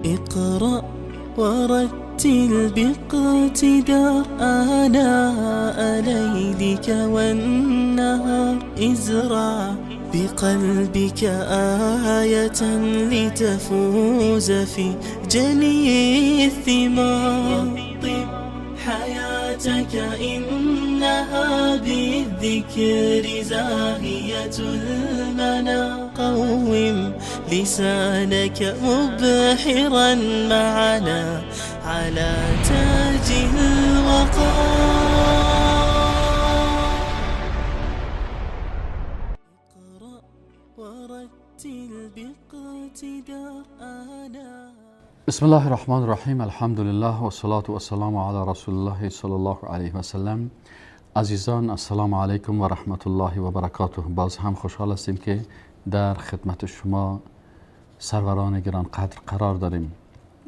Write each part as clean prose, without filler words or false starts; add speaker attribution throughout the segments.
Speaker 1: اقرأ ورتل باقتدار آناء ليلك والنهار. ازرع بقلبك آية لتفوز في جني الثمار. طب حياتك إنها بالذكر زاهية المنى. قوم لسانك مبحرا معنا على تاج الوقار. اقرأ ورتل باقتدار آناء.
Speaker 2: بسم الله الرحمن الرحیم. الحمد لله و الصلاة و السلام علی رسول الله صلی الله علیه و سلم. عزیزان، السلام علیکم و رحمت الله و برکاته. باز هم خوشحال هستیم که در خدمت شما سروران گرانقدر قرار داریم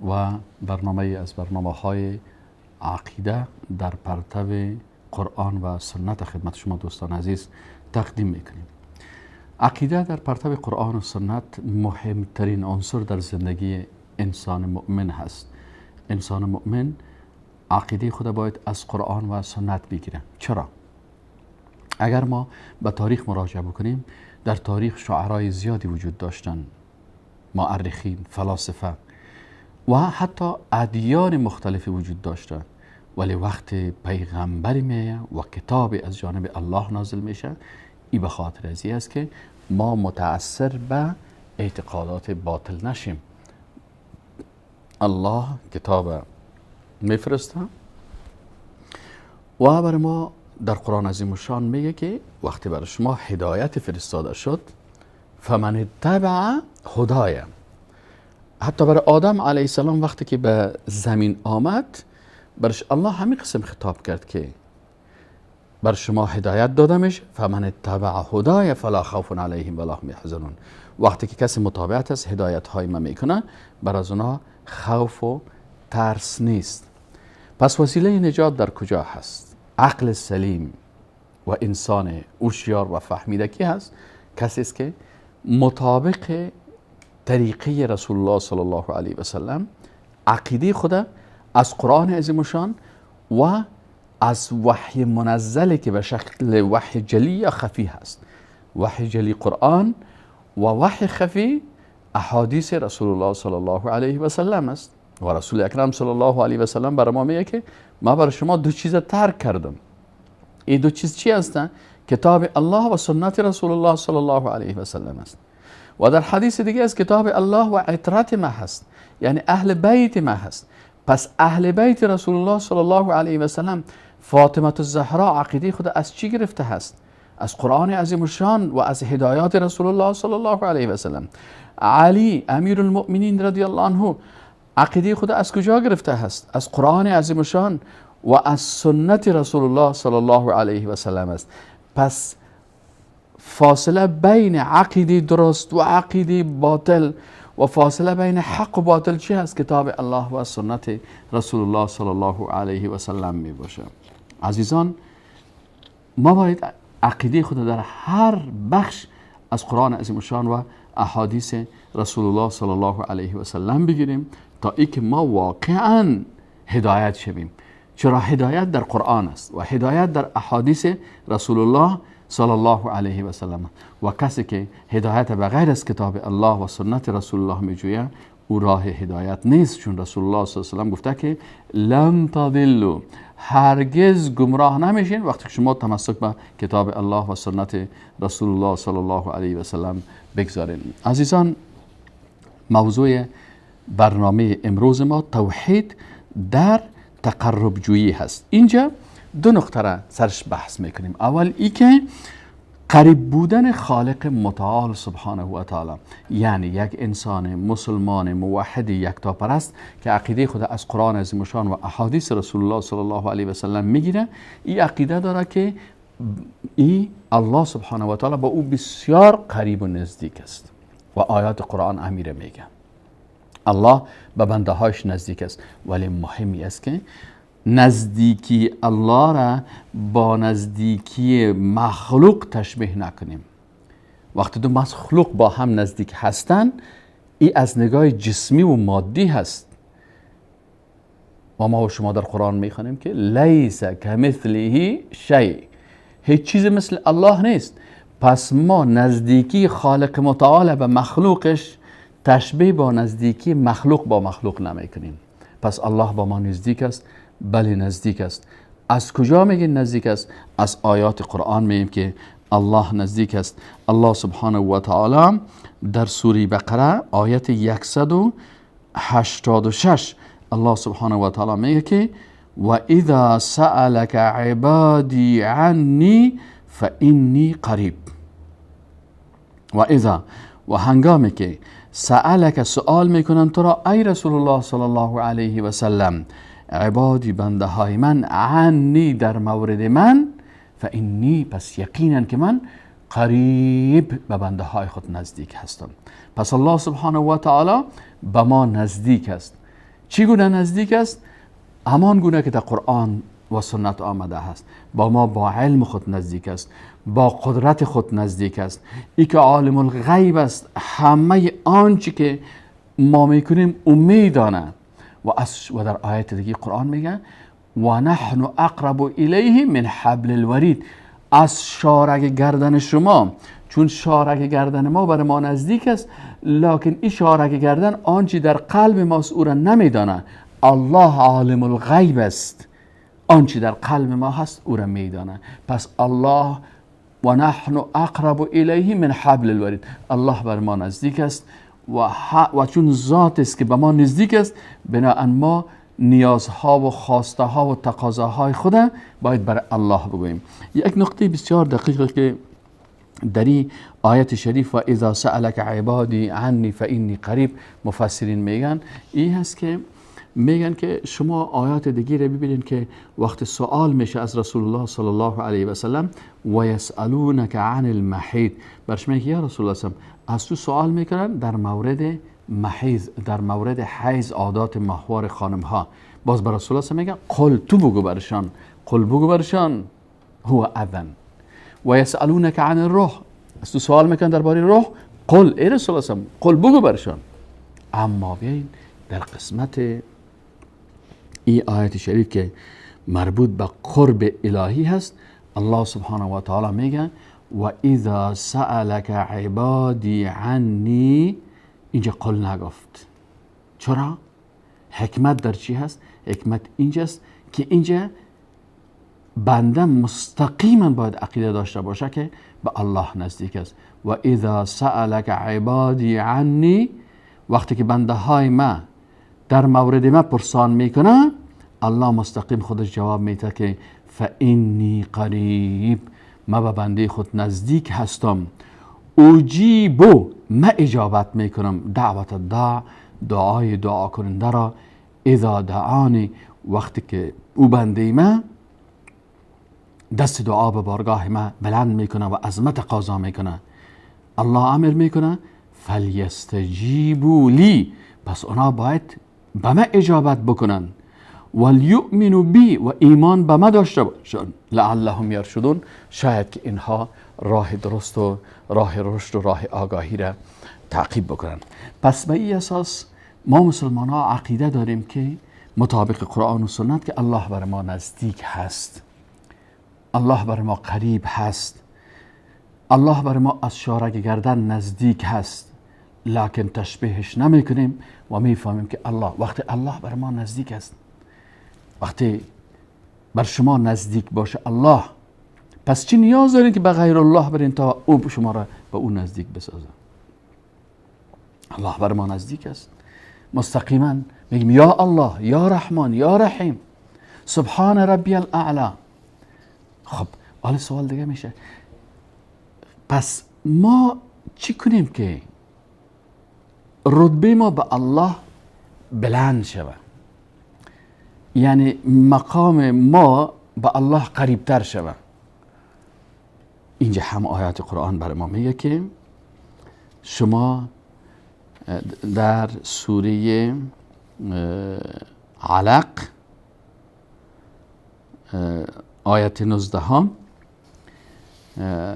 Speaker 2: و برنامه از برنامه‌های عقیده در پرتو قرآن و سنت خدمت شما دوستان عزیز تقدیم میکنیم. عقیده در پرتو قرآن و سنت مهمترین عنصر در زندگی انسان مؤمن هست. انسان مؤمن عقیده خود باید از قرآن و سنت بگیره. چرا؟ اگر ما به تاریخ مراجعه بکنیم، در تاریخ شعرای زیادی وجود داشتن، مؤرخین، فلاسفه و حتی ادیان مختلفی وجود داشتن، ولی وقت پیغمبری میه و کتابی از جانب الله نازل میشه، این به خاطر ازی است که ما متأثر به اعتقادات باطل نشیم. الله کتاب میفرسته و برای ما در قرآن عظیم الشان میگه که وقتی برای شما هدایت فرستاده شد، فمن اتبع هدای. حتی برای آدم علیه السلام وقتی که به زمین آمد، برش الله همین قسم خطاب کرد که بر شما هدایت داده میشه، فمن اتبع هدای فلا خوف علیهم ولا هم یحزنون. وقتی که کسی مطابقت از هدایت های ما میکنه، بر از اونها خوف و ترس نیست. پس وسیله نجات در کجا هست؟ عقل سلیم و انسان هوشیار و فهمیده کی هست؟ کسی است که مطابق طریقه رسول الله صلی الله علیه و سلم عقیده خود از قرآن عظیم الشان و از وحی منزلی که به شکل وحی جلی یا خفی هست. وحی جلی قرآن و وحی خفی احادیث رسول الله صلی الله علیه و سلم است. و رسول اکرم صلی الله علیه و سلم برای ما میگه که ما برای شما دو چیز ترک کردم. این دو چیز چی هستند؟ کتاب الله و سنت رسول الله صلی الله علیه و سلم است. و در حدیث دیگه از کتاب الله و عترت ما هست، یعنی اهل بیت ما هست. پس اهل بیت رسول الله صلی الله علیه و سلم، فاطمه الزهرا عقیده خود از چی گرفته هست؟ از قرآن عظیم الشان و از هدایات رسول الله صلی الله علیه و سلم. علی امیر المؤمنین رضی الله عنه عقیده خود از کجا گرفته هست؟ از قرآن عظیم الشان و از سنت رسول الله صلی الله علیه و سلم است. پس فاصله بین عقیده درست و عقیده باطل و فاصله بین حق و باطل چی هست؟ کتاب الله و سنت رسول الله صلی الله علیه و سلم می باشه. عزیزان، ما باید عقیده خود در هر بخش از قرآن عظیم الشان و احادیث رسول الله صلی الله علیه و سلم بگیریم تا ای که ما واقعا هدایت شویم. چرا هدایت در قرآن است و هدایت در احادیث رسول الله صلی الله علیه و سلم. و کسی که هدایت بغیر از کتاب الله و سنت رسول الله میجوید، او راه هدایت نیست. چون رسول الله صلی الله علیه و سلم گفته که لن تضلوا، هرگز گمراه نمیشین وقتی شما تمسک به کتاب الله و سنت رسول الله صلی الله علیه و سلم بگذارین. عزیزان، موضوع برنامه امروز ما توحید در تقرب جویی هست. اینجا دو نقطه را سرش بحث میکنیم. اول ای که قریب بودن خالق متعال سبحانه و تعالی، یعنی یک انسان مسلمان موحد یکتاپرست که عقیده خود از قرآن عظیم الشان و احادیث رسول الله صلی الله علیه و سلم میگیره، این عقیده داره که این الله سبحانه و تعالی با او بسیار قریب و نزدیک است و آیات قرآن امیر میگه الله به بنده هاش نزدیک است. ولی مهمی است که نزدیکی الله را با نزدیکی مخلوق تشبیه نکنیم. وقتی دو مخلوق با هم نزدیک هستن، این از نگاه جسمی و مادی هست. و ما و شما در قرآن میخوانیم که لیس کمثله شیء، هیچ چیز مثل الله نیست. پس ما نزدیکی خالق متعال به مخلوقش تشبیه با نزدیکی مخلوق با مخلوق نمیکنیم. پس الله با ما نزدیک است. بله نزدیک است. از کجا میگین نزدیک است؟ از آیات قرآن میگیم که الله نزدیک است. الله سبحانه و تعالی در سوره بقره آیت 186 الله سبحانه و تعالی میگه که و اذا سألك عبادی عنی فإنی قریب. و اذا، و هنگامی که سألک سؤال میکنن تو را ای رسول الله صلی الله علیه و سلم، عبادی بنده های من، عنی در مورد من، فإنی پس یقینا که من قریب به بنده های خود نزدیک هستم. پس الله سبحانه و تعالی به ما نزدیک است. چی گونه نزدیک است؟ همان گونه که در قرآن و سنت آمده است. با ما با علم خود نزدیک است، با قدرت خود نزدیک است. ای که عالم الغیب است، همه آنچه که ما میکنیم او میدانه. و در آیت دیگه قرآن میگه و نحن اقرب الیه من حبل الورید، از شارک گردن شما، چون شارک گردن ما بر ما نزدیک است، لکن این شارک گردن آنچه در قلب ماست او را نمیدانه. الله عالم الغیب است، آنچه در قلب ما هست او را میدانه. پس الله و نحن اقرب الیه من حبل الورید، الله بر ما نزدیک است و چون ذات است که به ما نزدیک است، بنابراین ما نیازها و خواسته ها و تقاضاهای خود باید بر الله بگوییم. یک نقطه بسیار دقیقه که در این آیت شریف و اذا سألک عبادی عنی فإنی قریب، مفسرین میگن این هست که میگن که شما آیات دیگه رو ببینید که وقت سوال میشه از رسول الله صلی الله علیه و سلم و یسألونک عن المحیض، برش میگه یا رسول الله صلی، از تو سوال میکنن در مورد محیض، در مورد حیض، عادات ماهوار خانم ها. باز بر رسول الله میگه قل تو بگو برشان، قل بگو برشان هو اذن. و یسألونک عن الروح، از تو سوال میکنن درباره روح، قل ای رسول الله صلی، قل بگو برشان. اما بیاین در قسمت این آیت شریف که مربوط به قرب الهی هست، الله سبحانه و تعالی میگه و اذا سألک عبادی عنی، اینجا قل نگفت. چرا؟ حکمت در چی هست؟ حکمت اینجاست که اینجا بنده مستقیما باید عقیده داشته باشه که به الله نزدیک است. و اذا سألک عبادی عنی، وقتی که بنده های ما در مورد ما پرسان میکنه، الله مستقیم خودش جواب میده که فإنی قریب، ما به بنده خود نزدیک هستم. اجیبو، ما اجابت میکنم، دعوت الداع، دعای دعا کننده را، اذا دعانی، وقتی که او بنده ما دست دعا به بارگاه ما بلند میکنه و عظمت تقاضا میکنه، الله امر میکنه فلیستجیبوا لی، پس اونا باید به ما اجابت بکنن، ولیؤمنوا بی، و ایمان به ما داشته باشن، لعلهم یرشدون، شاید که اینها راه درست و راه رشد و راه آگاهی را تعقیب بکنن. پس به این اساس ما مسلمان ها عقیده داریم که مطابق قرآن و سنت که الله بر ما نزدیک هست، الله بر ما قریب هست، الله بر ما از شارک گردن نزدیک هست، لکن تشبیهش نمی کنیم و می فهمیم که الله، وقتی الله بر ما نزدیک است، وقتی بر شما نزدیک باشه الله، پس چی نیاز دارین که به غیر الله برین تا او شما را به او نزدیک بسازه؟ الله بر ما نزدیک است، مستقیما میگیم یا الله، یا رحمان، یا رحیم، سبحان ربی الاعلا. خب حالا سوال دیگه میشه، پس ما چی کنیم که رتبه ما به الله بلند شود، یعنی مقام ما به الله قریبتر شود؟ اینجا هم آیات قرآن برای ما میگه که شما در سوره علق آیت 19 هم،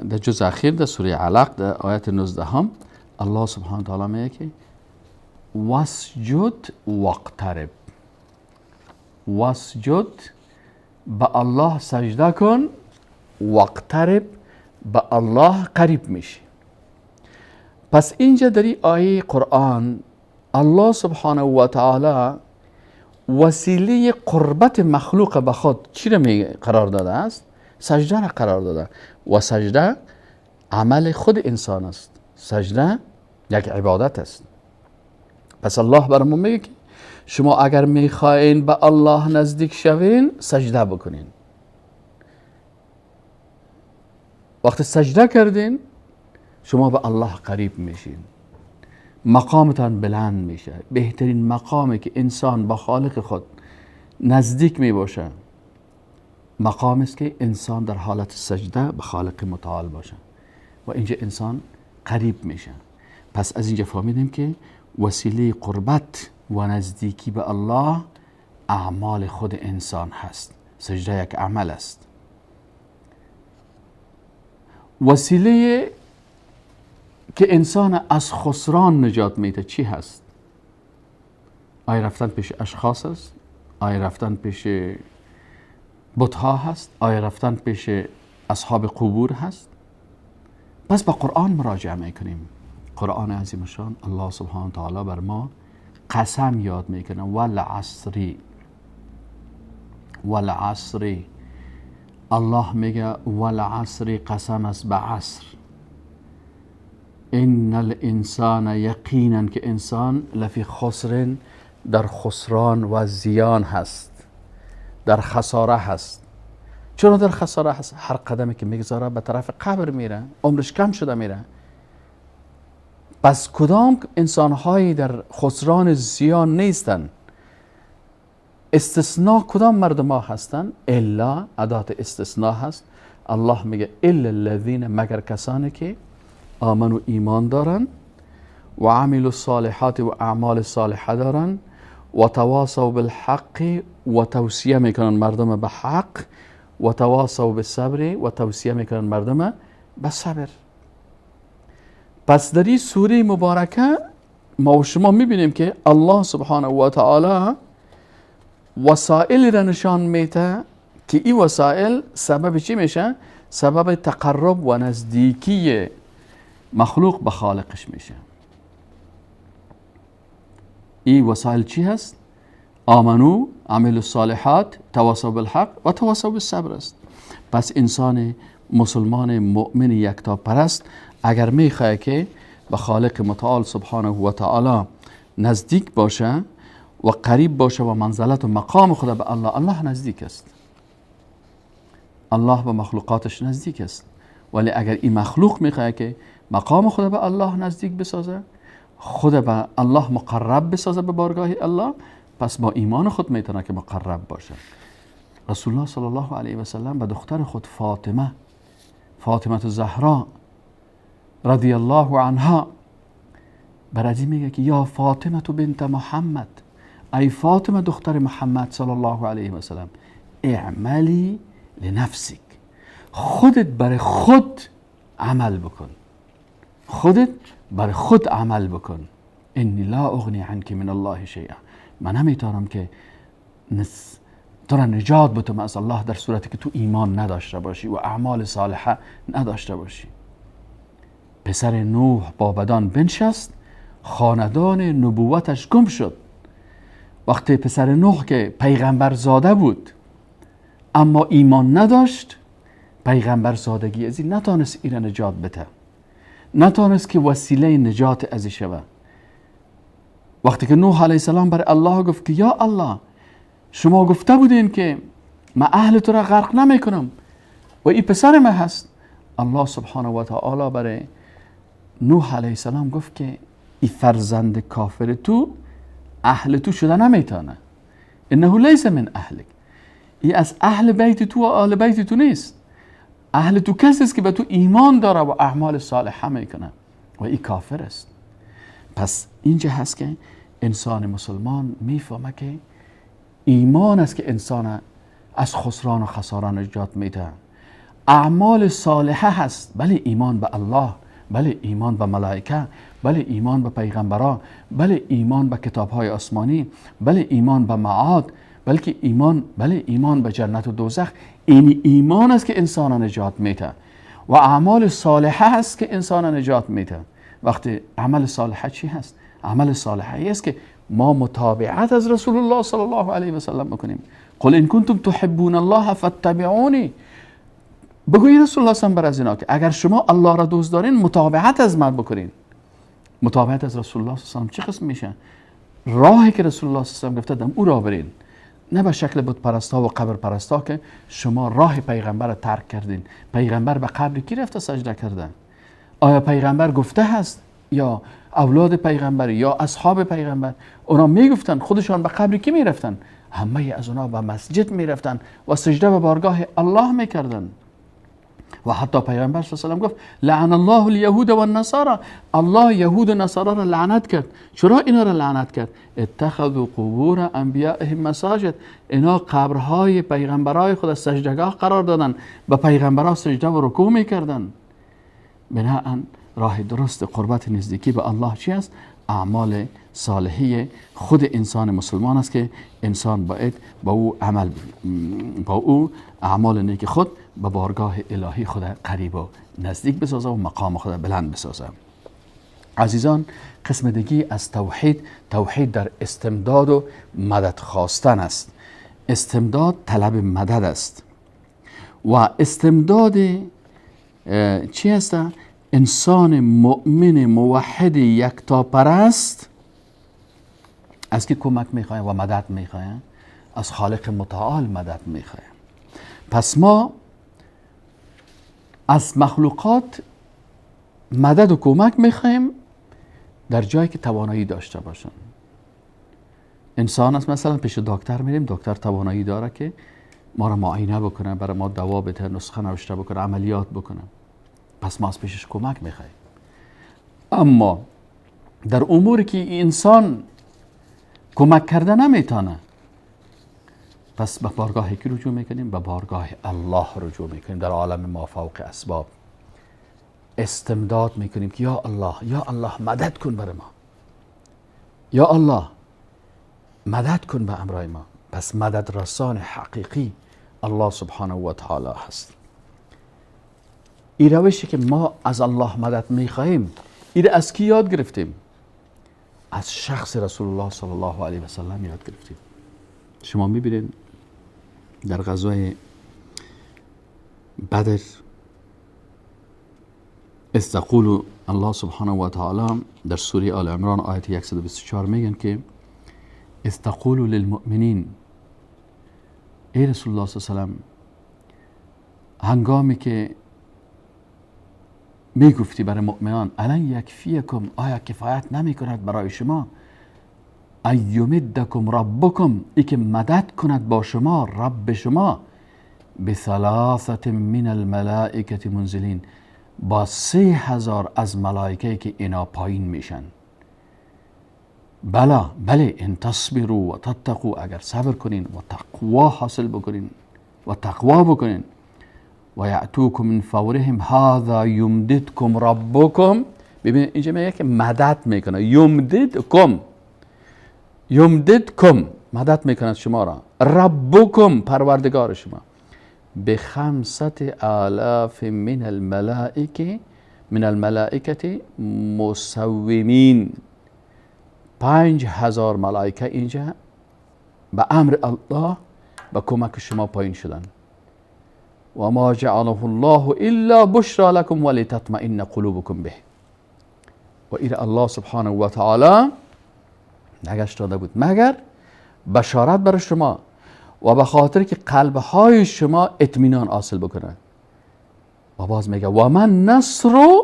Speaker 2: در جز اخیر در سوره علق در آیت 19 هم الله سبحانه تعالی میگه که واسجد واقترب. واسجد، به الله سجده کن، واقترب، به الله قریب میشی. پس اینجا در این آیه قرآن الله سبحانه و تعالی وسیله قربت مخلوق به خود چی را قرار داده است؟ سجده را قرار داده. و سجده عمل خود انسان است. سجده یک عبادت است. پس الله برامون میگه که شما اگر میخواین به الله نزدیک شوین سجده بکنین. وقتی سجده کردین شما به الله قریب میشین، مقامتان بلند میشه. بهترین مقامی که انسان با خالق خود نزدیک میباشه مقام است که انسان در حالت سجده به خالق متعال باشه و اینجا انسان قریب میشه. پس از اینجا فهمیدیم که وسیله قربت و نزدیکی به الله اعمال خود انسان هست. سجده یک عمل است. وسیله که انسان از خسران نجات میده چی هست؟ آیا رفتن پیش اشخاص است؟ آیا رفتن پیش بت‌ها هست؟ آیا رفتن پیش اصحاب قبور هست؟ پس به قرآن مراجعه میکنیم. قرآن عظیم شان الله سبحانه و تعالی بر ما قسم یاد میکنه. والعصری، والعصری. الله میگه والعصر، قسم است به عصر. ان الانسان، یقینا که انسان لفی خسر، در خسران و زیان هست، در خساره هست. چرا در خساره هست؟ هر قدمی که میگذاره به طرف قبر میره، عمرش کم شده میره. پس کدام انسانهایی در خسران زیان نیستن؟ استثناء کدام مردم ها هستن؟ الا، ادات استثناء هست. الله میگه الا الذین، مگر کسانی که آمنو ایمان دارن و عملوا الصالحات و اعمال صالحه دارن و تواصوا بالحق و توصیه میکنن مردم به حق و تواصوا بالصبر و توصیه میکنن مردم به صبر. پس در این سوره مبارکه ما و شما میبینیم که الله سبحانه و تعالی وسائل را نشان میده که این وسائل سبب چی میشه؟ سبب تقرب و نزدیکی مخلوق به خالقش میشه. این وسائل چی هست؟ آمنو، عملوا الصالحات، تواصوا بالحق و تواصوا بالصبر است. پس انسان مسلمان مؤمن یکتا پرست اگر میخواه که به خالق متعال سبحانه و تعالی نزدیک باشه و قریب باشه و منزلت و مقام خود به الله نزدیک است. الله به مخلوقاتش نزدیک است. ولی اگر این مخلوق میخواه که مقام خود به الله نزدیک بسازه، خود به الله مقرب بسازه به بارگاه الله، پس با ایمان خود میتونه که مقرب باشه. رسول الله صلی الله علیه و سلم به دختر خود فاطمه الزهرا رضی الله عنها برادی میگه که یا فاطمه بنت محمد، ای فاطمه دختر محمد صلی الله علیه و سلم، اعملی لنفسک، خودت برای خود عمل بکن، خودت برای خود عمل بکن. انی لا اغنی عنک من الله شیئا، من نمیتونم که تو را نجات بدم از الله در صورتی که تو ایمان نداشته باشی و اعمال صالحه نداشته باشی. پسر نوح با بدان بنشست، خاندان نبوتش گم شد. وقتی پسر نوح که پیغمبر زاده بود اما ایمان نداشت، پیغمبر زادگی از این نتانست این نجات بده، نتانست که وسیله نجات از شود. وقتی که نوح علیه السلام برای الله گفت که یا الله، شما گفته بودین که من اهل تو را غرق نمی کنم و این پسر من هست، الله سبحانه و تعالی برای نوح علیه السلام گفت که این فرزند کافر تو اهل تو شده نمیتونه، انه لیس من اهلک، این از اهل بیت تو و آل بیت تو نیست. اهل تو کسی است که به تو ایمان داره و اعمال صالحه میکنه و این کافر است. پس اینجا هست که انسان مسلمان میفهمه که ایمان است که انسان از خسران و خساران نجات میده. اعمال صالحه هست، بله ایمان به الله بله ایمان به ملائکه، بله ایمان به پیغمبران، بله ایمان به کتاب‌های آسمانی، بله ایمان به معاد، بله ایمان به جنت و دوزخ. این ایمان است که انسان نجات میده و اعمال صالحه است که انسان نجات میده. وقتی عمل صالحه چی هست؟ عمل صالحه است که ما متابعت از رسول الله صلی الله علیه و سلم بکنیم. قل ان کنتم تحبون الله فاتبعونی، بگوی رسول الله صلی الله علیه و سلم که اگر شما الله را دوست دارین متابعت از من بکنین. متابعت از رسول الله صلی الله علیه و سلم چه قسم میشه؟ راهی که رسول الله صلی الله علیه و سلم گفته او را برین، نه به شکل بت پرستا و قبر پرستا که شما راه پیغمبر را ترک کردین. پیغمبر به قبر کی رفته سجده کرده؟ آیا پیغمبر گفته هست یا اولاد پیغمبر یا اصحاب پیغمبر؟ اونا میگفتن خودشان به قبر کی میرفتن؟ همه از اونا به مسجد میرفتن و سجده به بارگاه الله میکردن. و حتی پیغمبر صلی الله علیه و سلم گفت لعن الله الیهود و النصارى، الله یهود و نصارا را لعنت کرد. چرا اینا را لعنت کرد؟ اتخذوا قبور انبیائهم مساجد، اینا قبرهای پیغمبرای خود سجدگاه قرار دادن، به پیغمبرها سجده و رکوع میکردن. بناهن راه درست قربت نزدیکی به الله چی است؟ اعمال صالحی خود انسان مسلمان است که انسان باید با او اعمال نیک خود به بارگاه الهی خود قریب و نزدیک بسازه و مقام خود بلند بسازه. عزیزان، قسم دیگی از توحید در استمداد و مدد خواستن است. استمداد طلب مدد است و استمداد چی است؟ انسان مؤمن موحد یکتاپرست از که کمک میخواه و مدد میخواه؟ از خالق متعال مدد میخواه. پس ما از مخلوقات مدد و کمک میخوایم در جایی که توانایی داشته باشن. انسان است مثلا پیش دکتر میریم، دکتر توانایی داره که ما را معاینه بکنه، برای ما دوا بده، نسخه نوشته بکنه، عملیات بکنه. پس ما از پیشش کمک میخوایم. اما در اموری که انسان کمک کرده نمیتونه، پس به بارگاه کی رجوع میکنیم؟ به بارگاه الله رجوع میکنیم. در عالم ما فوق اسباب استمداد میکنیم که یا الله مدد کن برای ما، یا الله مدد کن به امرای ما. پس مدد رسان حقیقی الله سبحانه و تعالی هست. این روشی که ما از الله مدد میخواهیم، این از کی یاد گرفتیم؟ از شخص رسول الله صلی الله علیه و سلم یاد گرفتیم. شما میبینید در غزوه بدر استقول الله سبحانه و تعالی در سوره آل عمران آیت 124 میگن که استقول للمؤمنین، ای رسول الله صلی الله علیه و سلم هنگامی که میگفتی برای مؤمنان الان یکفیکم، آیا کفایت نمی کند برای شما؟ ایمدکم ربکم، ای که مدد کند با شما رب شما، بثلاثه من الملائکه منزلین، با 3000 از ملائکه که اینا پایین میشن. بله ان تصبروا و تتقوا، اگر صبر کنین و تقوا حاصل بکنین و تقوا بکنین، و یعتوکم من فورهم هذا یمددکم ربکم. ببین اینجا میگه که مدد میکنه، یمددکم مدد میکند شما را، ربکم پروردگار شما، ب5,000 من الملائکه مسومین، 5000 ملائکه اینجا به امر الله به کمک شما پایین شدن. و ما جعله الله الا بشرا لكم ولتطمئن قلوبكم به. و این الله سبحانه و تعالی نگشت داده بود مگر بشارت برای شما و به خاطر که قلبهای شما اطمینان حاصل بکنه. و باز میگه و من نصر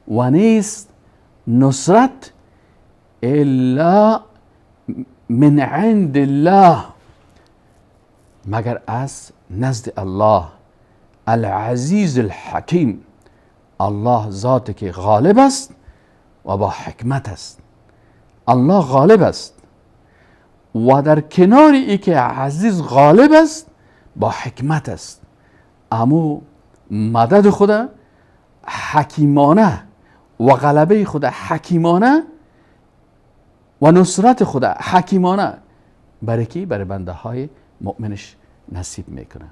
Speaker 2: و نیست نصرت الا من عند الله، مگر از نزد الله العزیز الحکیم، الله ذاتی که غالب است و با حکمت است. الله غالب است و در کنار ای که عزیز غالب است با حکمت است. امو مدد خدا حکیمانه و غلبه خود حکیمانه و نصرت خود حکیمانه برای کی؟ برای بنده های مؤمنش نصیب میکنه.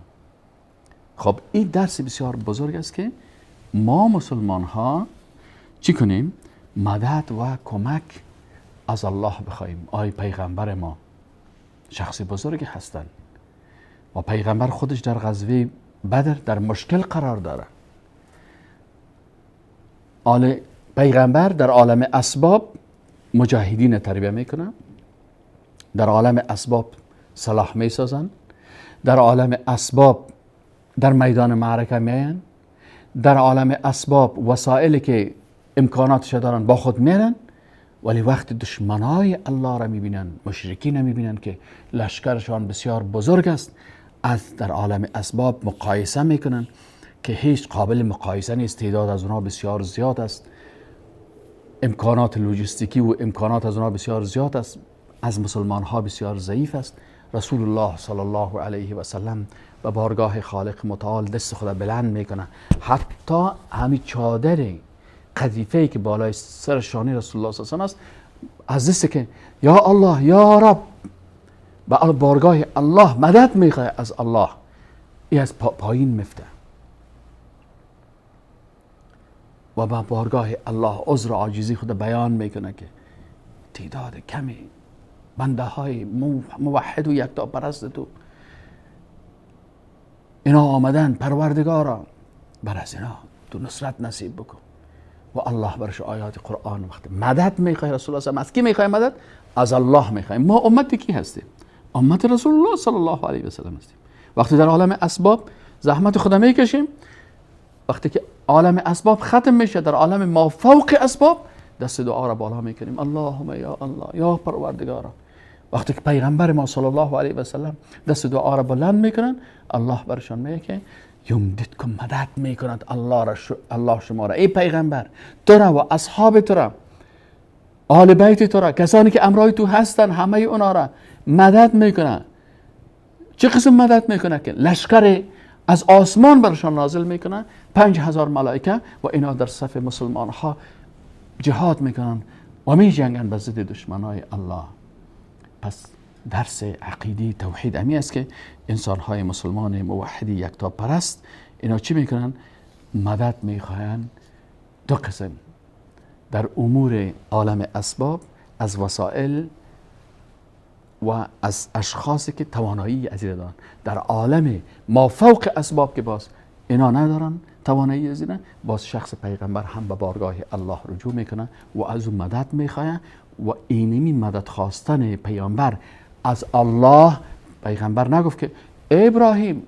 Speaker 2: خب این درس بسیار بزرگ است که ما مسلمان ها چی کنیم؟ مدد و کمک از الله بخوایم. آی پیغمبر ما شخص بزرگی هستند و پیغمبر خودش در غزوه بدر در مشکل قرار داره. پیغمبر در عالم اسباب مجاهدین تربیه میکنه، در عالم اسباب سلاح میسازن، در عالم اسباب در میدان معرکه میاین، در عالم اسباب وسایلی که امکاناتش دارن با خود میرن، ولی وقت دشمنای الله را میبینن، مشرکین را میبینن که لشکرشان بسیار بزرگ است، از در عالم اسباب مقایسه میکنن که هیچ قابل مقایسه نیست، تعداد از اونها بسیار زیاد است، امکانات لوجستیکی و امکانات از اونها بسیار زیاد است، از مسلمان ها بسیار ضعیف است. رسول الله صلی الله علیه و سلم به بارگاه خالق متعال دست خود بلند میکنه، حتی همین چادر قذیفه‌ای که بالای سر شانه رسول الله صلی الله علیه و سلم است، از دست که یا الله یا رب به بارگاه الله مدد میخواه از الله، این از پایین میفته و به بارگاه الله عذر و عاجزی خود بیان میکنه که تعداد کمی بنده های موحد و یکتا پرست اینا آمدن، پروردگارا بر از اینا تو نصرت نصیب بکن. و الله برش آیات قرآن وقت مدد میخواه رسول الله صلی الله علیه و سلم. از کی میخواه مدد؟ از الله میخواه. ما امت کی هستیم؟ امت رسول الله صلی الله علیه و سلم هستیم. وقتی در عالم اسباب زحمت خود میکشیم، وقتی که عالم اسباب ختم میشه، در عالم ما فوق اسباب دست دعا را بالا میکنیم، اللهم یا الله یا پروردگارا. وقتی که پیغمبر ما صلی الله علیه و سلم دست دعا را بلند میکنن، الله برشان میگه که یمددکم، مدد میکند الله شما را، ای پیغمبر، تو را و اصحاب تو را، آل بیت تو را، کسانی که امرای تو هستن، همه اونا را مدد میکنه. چه قسم مدد میکنه؟ که لشکر از آسمان برشان نازل میکنه، 5000 ملائکه، و اینا در صف مسلمان ها جهاد میکنن و میجنگن به ضد دشمنای الله. پس درس عقیده توحید امی است که انسان های مسلمان موحدی یکتا پرست اینا چی میکنن؟ مدد میخواین دو قسم، در امور عالم اسباب، از وسائل و از اشخاصی که توانایی از این دارن. در عالم ما فوق اسباب که باز اینا ندارن توانایی از این، باز شخص پیغمبر هم به بارگاه الله رجوع میکنه و از اون مدد میخواه. و اینمی مدد خواستن پیامبر از الله، پیغمبر نگفت که ای ابراهیم،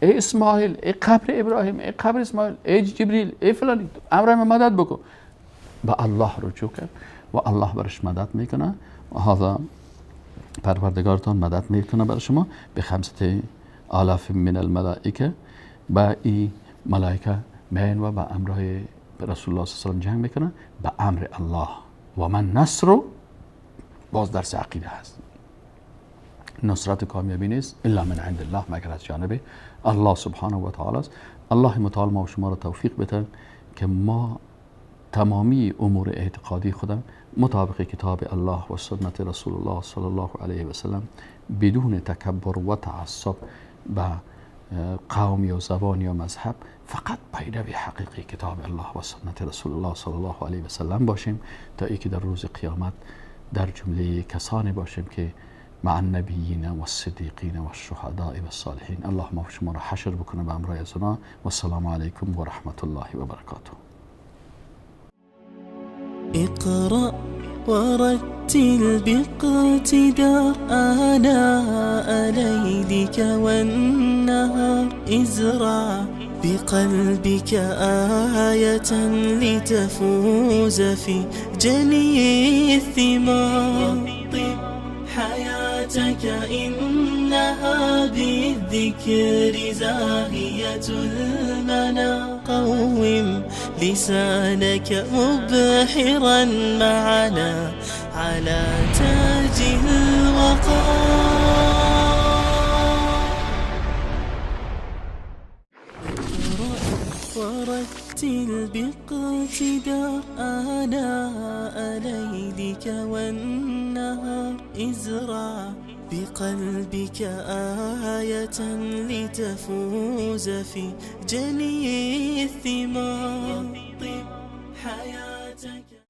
Speaker 2: ای اسماعیل، ای قبر ابراهیم، ای قبر اسماعیل، ای جبریل، ای فلانی، امر من مدد بکن. به الله رجوع کرد و الله برش مدد میکنه. و هذا پروردگارتان مدد میکنه بر شما به 5000 من الملائکه. با این ملائکه میان و با امر رسول الله صلی الله علیه و جنگ میکنه به امر الله. و من نصر، باز درس عقیده هست، نصرت کامیابی نیست الا من عند الله، مگر از جانب الله سبحانه و تعالی است. الله متعال ما و شما را توفیق بده که ما تمامی امور اعتقادی خودم مطابق کتاب الله و سنت رسول الله صلی الله علیه و سلم، بدون تکبر و تعصب به قومی و زبانی و مذهب، فقط پیروی حقیقی کتاب الله و سنت رسول الله صلی الله علیه و سلم باشیم، تا ای که در روز قیامت در جمله کسانی باشیم که مع النبیین و الصدیقین و الشهداء و الصالحین. الله ما شما را حشر بکنه به امرای از اونا. و السلام علیکم و رحمت الله و برکاته.
Speaker 1: اقرأ ورتل باقتدار آناء ليلك والنهار، ازرع بقلبك آية لتفوز في جني الثمار. حياتك إنها بالذكر زاهية المنى، قوم لسانك مبحرا معنا على تاج الوقار. ورتل باقتدار آناء ليلك والنهار. ازرع بقلبك آية لتفوز في جني الثمار.